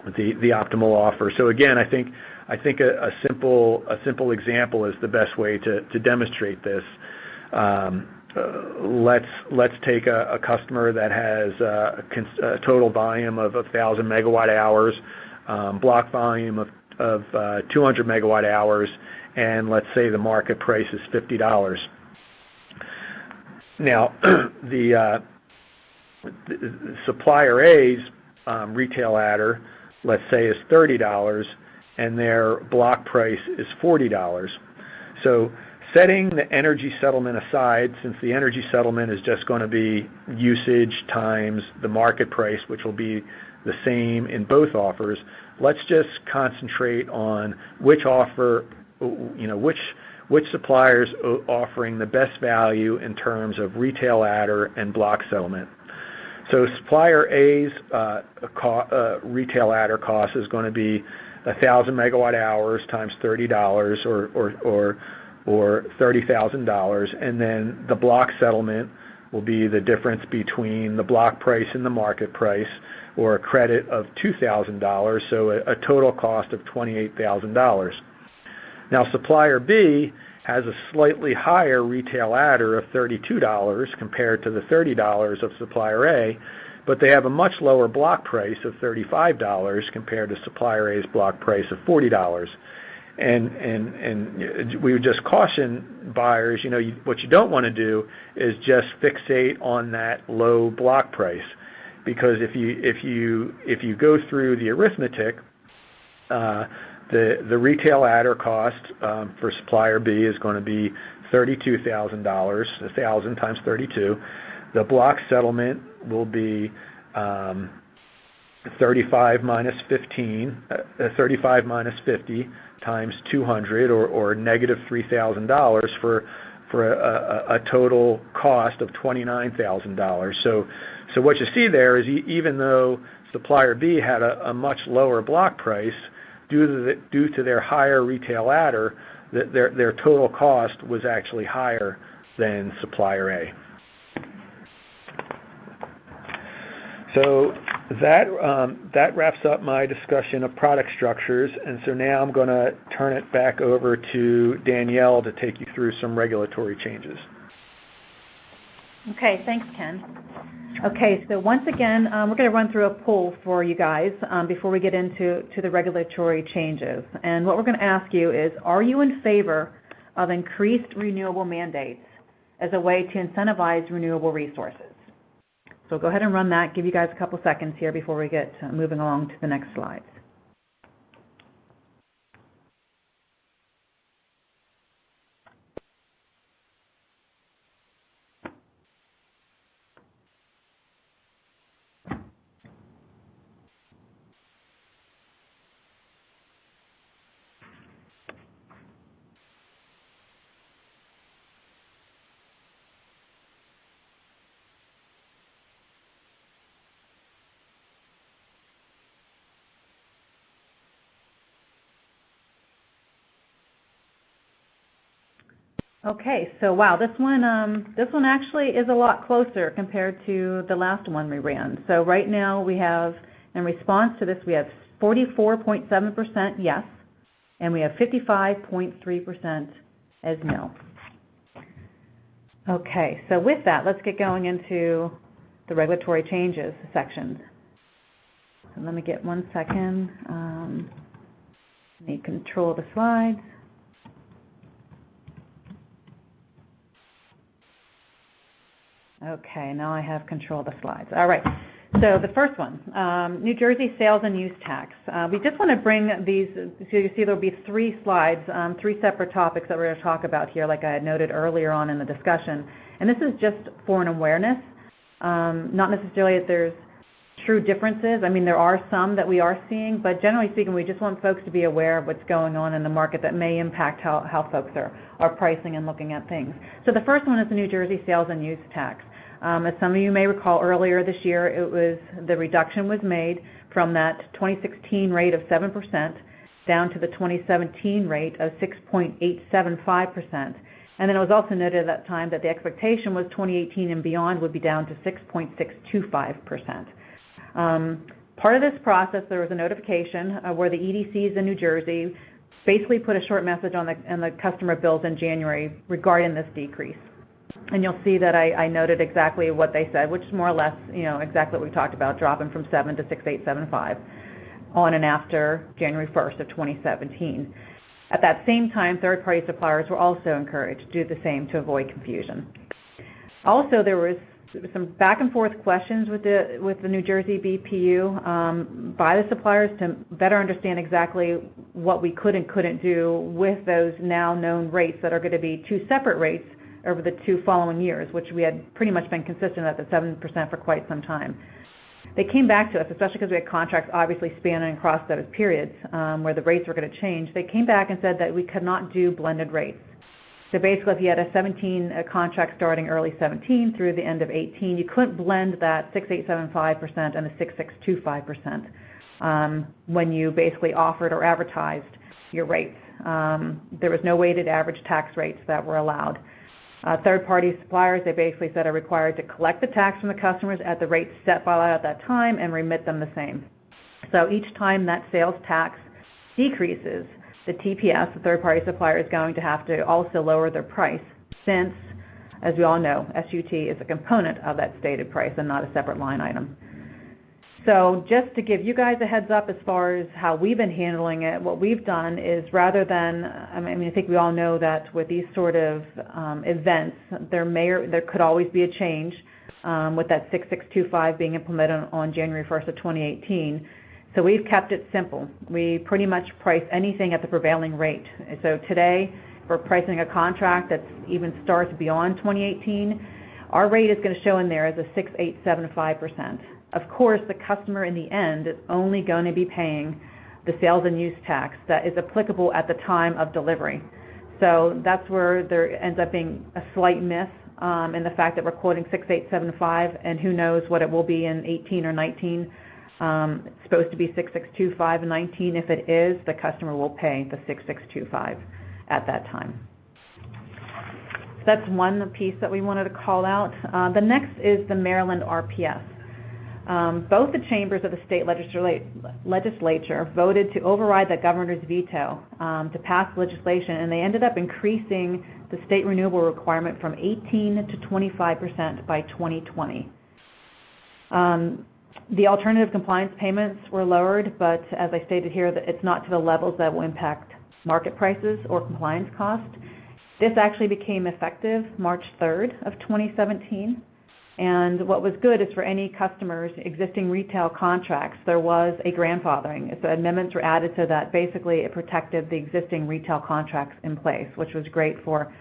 optimal offer. So again, I think a simple example is the best way to demonstrate this. Let's take a customer that has a total volume of 1,000 megawatt hours, block volume of 200 megawatt hours, and let's say the market price is $50. Now, the supplier A's retail adder, let's say, is $30, and their block price is $40. So setting the energy settlement aside, since the energy settlement is just going to be usage times the market price, which will be the same in both offers, let's just concentrate on which offer, which supplier is offering the best value in terms of retail adder and block settlement. So supplier A's retail adder cost is going to be 1,000 megawatt hours times $30 or $30,000, and then the block settlement will be the difference between the block price and the market price, or a credit of $2,000, so a total cost of $28,000. Now supplier B has a slightly higher retail adder of $32 compared to the $30 of supplier A, but they have a much lower block price of $35 compared to supplier A's block price of $40. And we would just caution buyers, what you don't want to do is just fixate on that low block price, because if you go through the arithmetic, the retail adder cost for supplier B is going to be $32,000, 1,000 times 32. The block settlement will be 35 minus 50 times 200, or negative $3,000 for a total cost of $29,000. So what you see there is even though supplier B had a much lower block price, due to their higher retail adder, their total cost was actually higher than supplier A. So that wraps up my discussion of product structures, and so now I'm going to turn it back over to Danielle to take you through some regulatory changes. Okay, thanks, Ken. Okay, so once again, we're going to run through a poll for you guys before we get into the regulatory changes. And what we're going to ask you is, are you in favor of increased renewable mandates as a way to incentivize renewable resources? So go ahead and run that. Give you guys a couple seconds here before we get moving along to the next slides. Okay, so wow, this one actually is a lot closer compared to the last one we ran. So right now we have, in response to this, we have 44.7% yes, and we have 55.3% as no. Okay, so with that, let's get going into the regulatory changes section. So let me get 1 second. Let me control the slides. Okay, now I have control of the slides. All right, so the first one, New Jersey sales and use tax. We just want to bring these, so you see there'll be 3 slides, 3 separate topics that we're going to talk about here, like I had noted earlier on in the discussion. And this is just for an awareness, not necessarily that there's true differences. I mean, there are some that we are seeing, but generally speaking, we just want folks to be aware of what's going on in the market that may impact how folks are pricing and looking at things. So the first one is the New Jersey sales and use tax. As some of you may recall, earlier this year, the reduction was made from that 2016 rate of 7% down to the 2017 rate of 6.875%. And then it was also noted at that time that the expectation was 2018 and beyond would be down to 6.625%. Part of this process, there was a notification where the EDCs in New Jersey basically put a short message on the customer bills in January regarding this decrease. And you'll see that I noted exactly what they said, which is more or less, exactly what we talked about, dropping from 7 to 6.875 on and after January 1st of 2017. At that same time, third-party suppliers were also encouraged to do the same to avoid confusion. Also, there was some back and forth questions with the New Jersey BPU by the suppliers to better understand exactly what we could and couldn't do with those now known rates that are going to be 2 separate rates over the 2 following years, which we had pretty much been consistent at the 7% for quite some time. They came back to us, especially because we had contracts obviously spanning across those periods where the rates were going to change. They came back and said that we could not do blended rates. So basically, if you had a contract starting early 17 through the end of 18, you couldn't blend that 6.875% and the 6.625% when you basically offered or advertised your rates. There was no weighted average tax rates that were allowed. Third-party suppliers, they basically said, are required to collect the tax from the customers at the rates set by law at that time and remit them the same. So each time that sales tax decreases, the TPS, the third-party supplier, is going to have to also lower their price since, as we all know, SUT is a component of that stated price and not a separate line item. So just to give you guys a heads up as far as how we've been handling it, what we've done is rather than, I think we all know that with these sort of events, there could always be a change with that 6625 being implemented on January 1st of 2018. So we've kept it simple. We pretty much price anything at the prevailing rate. So today, for pricing a contract that even starts beyond 2018, our rate is going to show in there as a 6.875%. Of course, the customer in the end is only going to be paying the sales and use tax that is applicable at the time of delivery. So that's where there ends up being a slight miss in the fact that we're quoting 6.875, and who knows what it will be in 18 or 19. It's supposed to be 6.625 in 19. If it is, the customer will pay the 6.625 at that time. So that's one piece that we wanted to call out. The next is the Maryland RPS. Both the chambers of the state legislature voted to override the governor's veto to pass legislation, and they ended up increasing the state renewable requirement from 18 to 25% by 2020. The alternative compliance payments were lowered, but as I stated here, that it's not to the levels that will impact market prices or compliance cost. This actually became effective March 3rd of 2017. And what was good is for any customers' existing retail contracts, there was a grandfathering. So amendments were added so that basically it protected the existing retail contracts in place, which was great for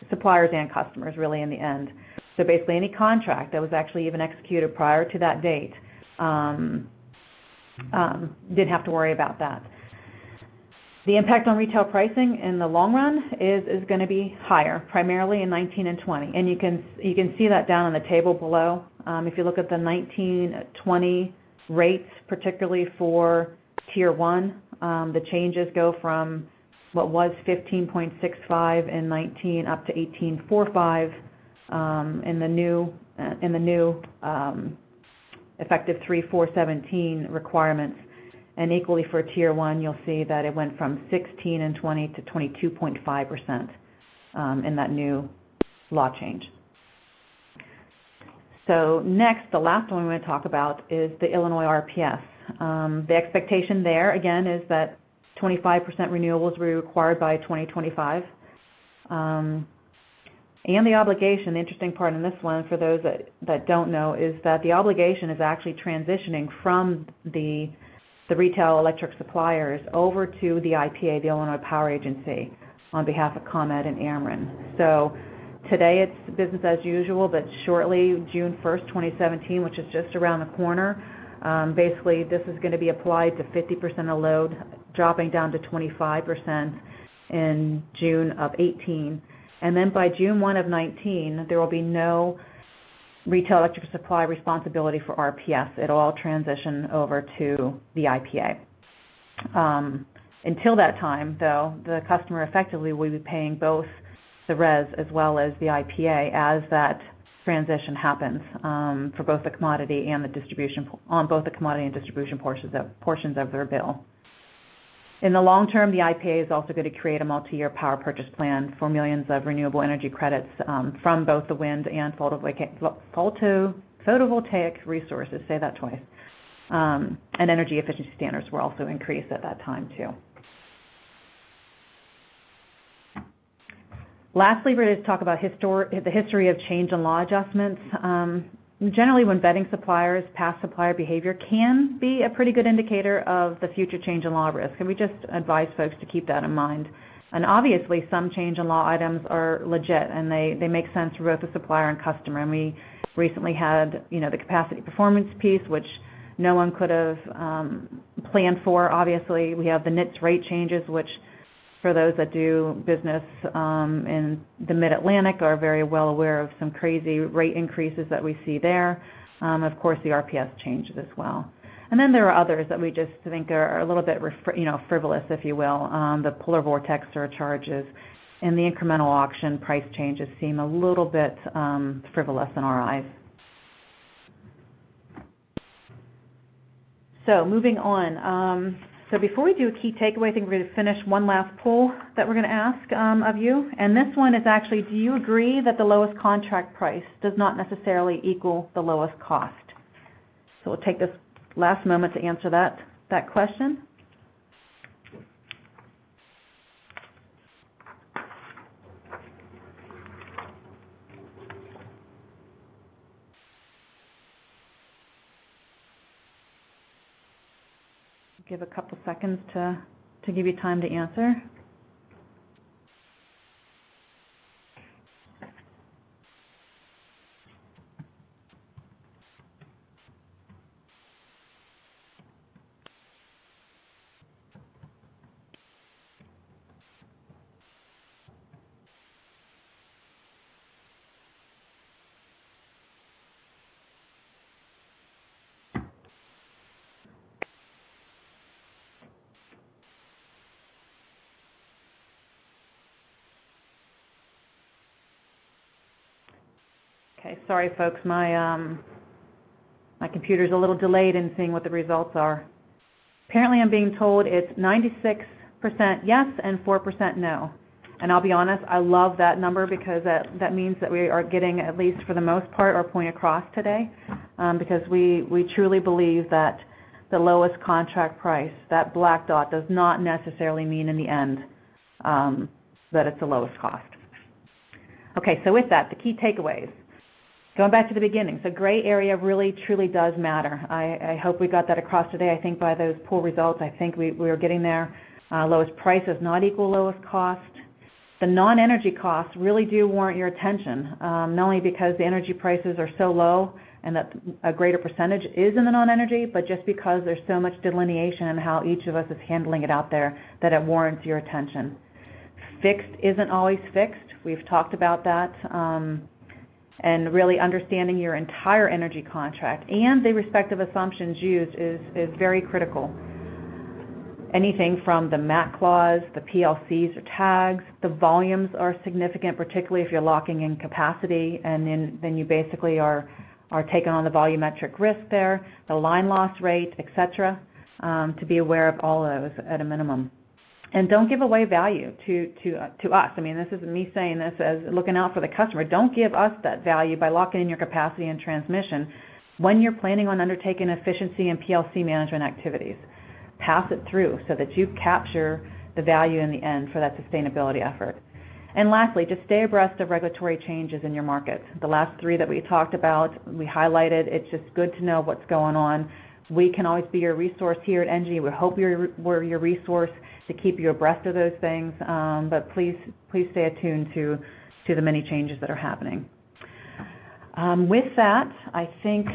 suppliers and customers really in the end. So basically any contract that was actually even executed prior to that date didn't have to worry about that. The impact on retail pricing in the long run is going to be higher, primarily in 19 and 20. And you can see that down on the table below. If you look at the 19-20 rates, particularly for Tier 1, the changes go from what was 15.65 in 19 up to 18.45 in the new effective 3/4/17 requirements. And equally for Tier 1, you'll see that it went from 16 and 20 to 22.5% in that new law change. So next, the last one we want to talk about is the Illinois RPS. The expectation there, again, is that 25% renewables will be required by 2025. And the obligation, the interesting part in this one, for those that don't know, is that the obligation is actually transitioning from the retail electric suppliers over to the IPA, the Illinois Power Agency, on behalf of ComEd and Ameren. So today it's business as usual, but shortly, June 1st, 2017, which is just around the corner, basically this is going to be applied to 50% of load, dropping down to 25% in June of 18. And then by June 1 of 19, there will be no retail electric supply responsibility for RPS. It'll all transition over to the IPA. Until that time, though, the customer effectively will be paying both the RES as well as the IPA as that transition happens for both the commodity and the distribution, on both the commodity and distribution portions of their bill. In the long term, the IPA is also going to create a multi-year power purchase plan for millions of renewable energy credits from both the wind and photovoltaic resources, say that twice. And energy efficiency standards will also increase at that time too. Lastly, we're going to talk about the history of change in law adjustments. Generally, when vetting suppliers, past supplier behavior can be a pretty good indicator of the future change in law risk, and we just advise folks to keep that in mind. And obviously, some change in law items are legit, and they make sense for both the supplier and customer. And we recently had, the capacity performance piece, which no one could have planned for. Obviously, we have the NITS rate changes, which for those that do business in the Mid-Atlantic are very well aware of some crazy rate increases that we see there. Of course, the RPS changes as well. And then there are others that we just think are a little bit frivolous, if you will. The polar vortex surcharges and the incremental auction price changes seem a little bit frivolous in our eyes. So moving on. So before we do a key takeaway, I think we're going to finish one last poll that we're going to ask of you. And this one is actually, do you agree that the lowest contract price does not necessarily equal the lowest cost? So we'll take this last moment to answer that question. Give a couple seconds to give you time to answer. Okay, sorry folks, my computer's a little delayed in seeing what the results are. Apparently I'm being told it's 96% yes and 4% no. And I'll be honest, I love that number because that means that we are getting, at least for the most part, our point across today, because we truly believe that the lowest contract price, that black dot, does not necessarily mean in the end that it's the lowest cost. Okay, so with that, the key takeaways. Going back to the beginning, so gray area really truly does matter. I hope we got that across today. I think by those poll results, I think we are getting there. Lowest price does not equal lowest cost. The non-energy costs really do warrant your attention, not only because the energy prices are so low and that a greater percentage is in the non-energy, but just because there's so much delineation in how each of us is handling it out there that it warrants your attention. Fixed isn't always fixed. We've talked about that. And really understanding your entire energy contract and the respective assumptions used is very critical. Anything from the MAC clause, the PLCs or tags, the volumes are significant, particularly if you're locking in capacity, and then you basically are taking on the volumetric risk there, the line loss rate, etc., to be aware of all of those at a minimum. And don't give away value to us. I mean, this isn't me saying this as looking out for the customer. Don't give us that value by locking in your capacity and transmission when you're planning on undertaking efficiency and PLC management activities. Pass it through so that you capture the value in the end for that sustainability effort. And lastly, just stay abreast of regulatory changes in your market. The last three that we talked about, we highlighted. It's just good to know what's going on. We can always be your resource here at ENGIE. We hope we're your resource to keep you abreast of those things, but please stay attuned to the many changes that are happening. With that, I think,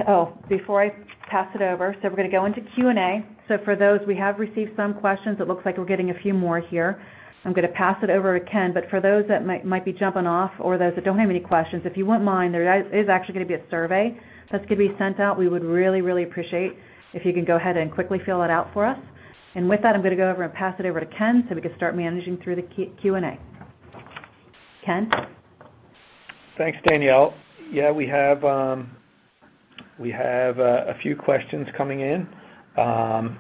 before I pass it over, so we're going to go into Q&A. So for those, we have received some questions. It looks like we're getting a few more here. I'm going to pass it over to Ken, but for those that might be jumping off or those that don't have any questions, if you wouldn't mind, there is actually going to be a survey that's going to be sent out. We would really, really appreciate if you can go ahead and quickly fill it out for us. And with that, I'm going to go over and pass it over to Ken so we can start managing through the Q&A. Ken? Thanks, Danielle. Yeah, we have a few questions coming in. One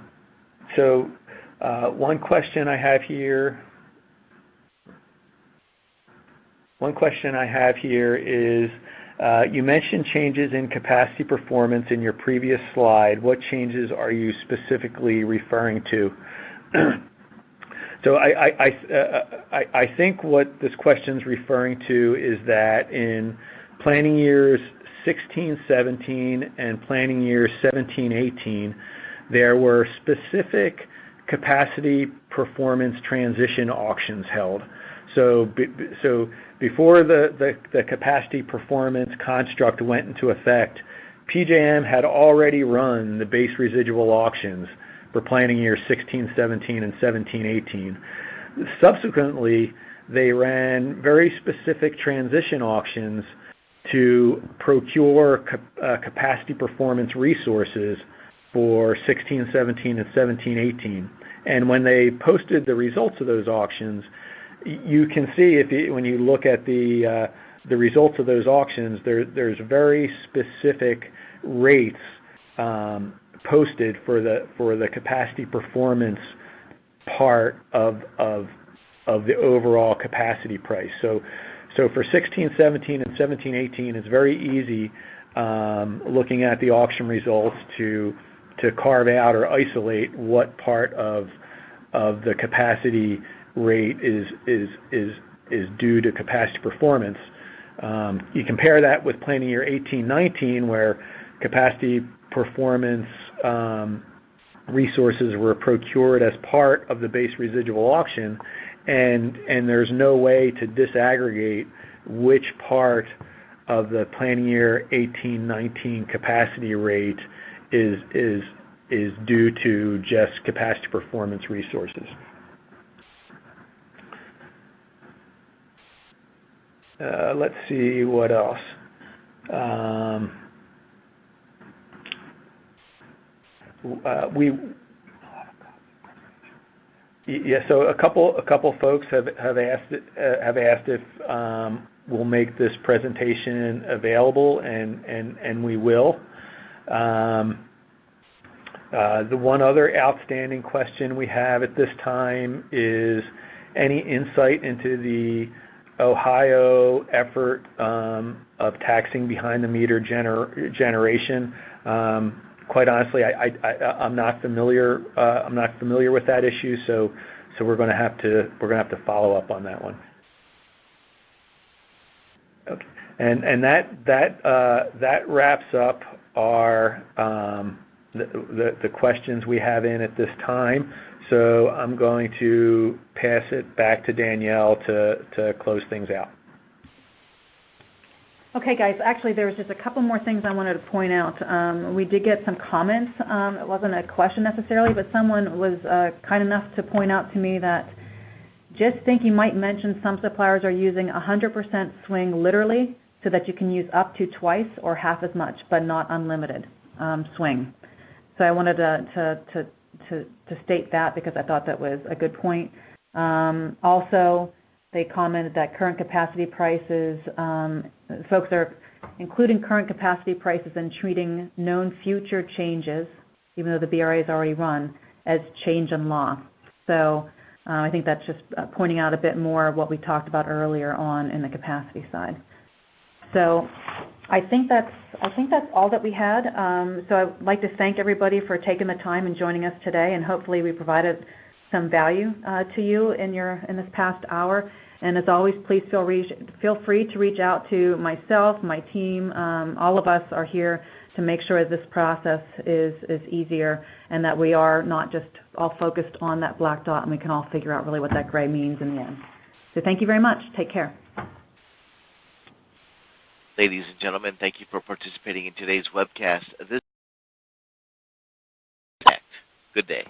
question I have here is, you mentioned changes in capacity performance in your previous slide. What changes are you specifically referring to? So I think what this question is referring to is that in planning years 16-17 and planning years 17-18, there were specific capacity performance transition auctions held. So before the capacity performance construct went into effect, PJM had already run the base residual auctions for planning years 16-17 and 17-18. Subsequently, they ran very specific transition auctions to procure capacity performance resources for 16, 17, and 17, 18. And when they posted the results of those auctions, you can see when you look at the results of those auctions, there's very specific rates posted for the capacity performance part of the overall capacity price. So for 16, 17, and 17, 18, it's very easy looking at the auction results to carve out or isolate what part of the capacity rate is due to capacity performance. You compare that with planning year 18-19, where capacity performance resources were procured as part of the base residual auction, and there's no way to disaggregate which part of the planning year 18-19 capacity rate is due to just capacity performance resources. Let's see what else. So a couple folks have asked if we'll make this presentation available, and we will. The one other outstanding question we have at this time is any insight into the Ohio effort of taxing behind the meter generation. Quite honestly, I'm not familiar with that issue, so we're going to have to follow up on that one. Okay. And that wraps up our the questions we have in at this time. So I'm going to pass it back to Danielle to close things out. Okay, guys. Actually, there was just a couple more things I wanted to point out. We did get some comments. It wasn't a question necessarily, but someone was kind enough to point out to me that just think you might mention some suppliers are using 100% swing literally so that you can use up to twice or half as much, but not unlimited swing. So I wanted to state that because I thought that was a good point. Also, they commented that current capacity prices, folks are including current capacity prices and treating known future changes, even though the BRA is already run, as change in law. So I think that's just pointing out a bit more of what we talked about earlier on in the capacity side. So I think that's all that we had. So I'd like to thank everybody for taking the time and joining us today, and hopefully we provided some value to you in this past hour. And as always, please feel free to reach out to myself, my team. All of us are here to make sure this process is easier and that we are not just all focused on that black dot, and we can all figure out really what that gray means in the end. So thank you very much. Take care. Ladies and gentlemen, thank you for participating in today's webcast. Good day.